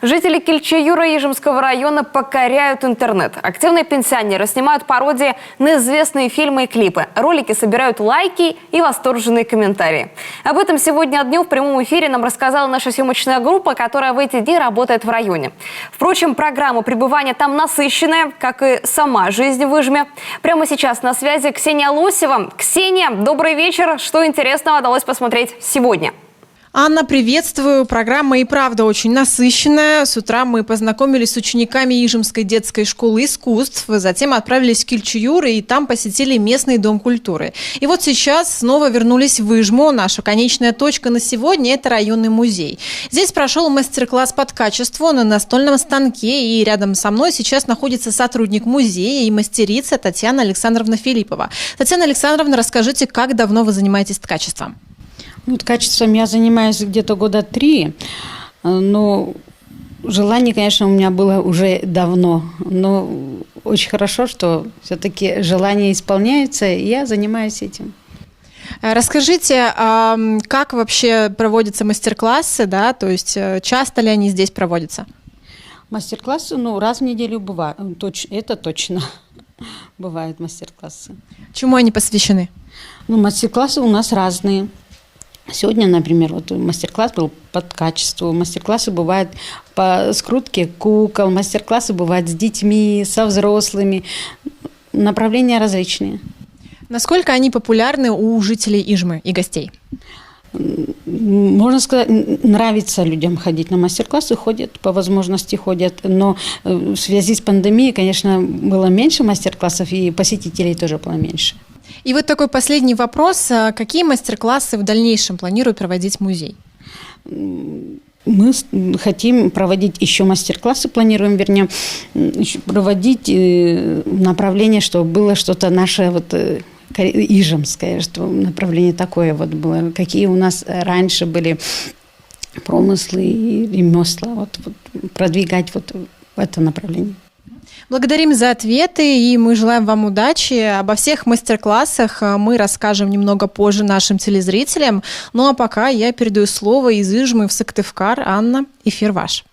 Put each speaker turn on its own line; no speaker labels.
Жители Кельче-Юра Ижемского района покоряют интернет. Активные пенсионеры снимают пародии на известные фильмы и клипы. Ролики собирают лайки и восторженные комментарии. Об этом сегодня днем в прямом эфире нам рассказала наша съемочная группа, которая в эти дни работает в районе. Впрочем, программа пребывания там насыщенная, как и сама жизнь в Ижме. Прямо сейчас на связи Ксения Лосева. Ксения, добрый вечер. Что интересного удалось посмотреть сегодня?
Анна, приветствую. Программа и правда очень насыщенная. С утра мы познакомились с учениками Ижемской детской школы искусств, затем отправились в Кельче-Юр и там посетили местный дом культуры. И вот сейчас снова вернулись в Ижму. Наша конечная точка на сегодня – это районный музей. Здесь прошел мастер-класс под качеству на настольном станке, и рядом со мной сейчас находится сотрудник музея и мастерица Татьяна Александровна Филиппова. Татьяна Александровна, расскажите, как давно вы занимаетесь ткачеством?
Ткачеством я занимаюсь где-то года 3, но желание, конечно, у меня было уже давно. Но очень хорошо, что все-таки желание исполняется, и я занимаюсь этим.
Расскажите, как вообще проводятся мастер-классы, да? То есть часто ли они здесь проводятся?
Мастер-классы, раз в неделю бывают, это точно. Бывают мастер-классы.
Чему они посвящены?
Мастер-классы у нас разные. Сегодня, например, мастер-класс был по качеству, мастер-классы бывают по скрутке кукол, мастер-классы бывают с детьми, со взрослыми, направления различные.
Насколько они популярны у жителей Ижмы и гостей?
Можно сказать, нравится людям ходить на мастер-классы, ходят, по возможности ходят, но в связи с пандемией, конечно, было меньше мастер-классов, и посетителей тоже было меньше.
И вот такой последний вопрос. Какие мастер-классы в дальнейшем планирует проводить музей?
Мы хотим проводить еще мастер-классы, планируем, проводить направление, чтобы было что-то наше ижемское, что направление такое было, какие у нас раньше были промыслы и ремесла, продвигать в это направление.
Благодарим за ответы, и мы желаем вам удачи. Обо всех мастер-классах мы расскажем немного позже нашим телезрителям. Ну а пока я передаю слово из Ижмы в Сыктывкар. Анна, эфир ваш.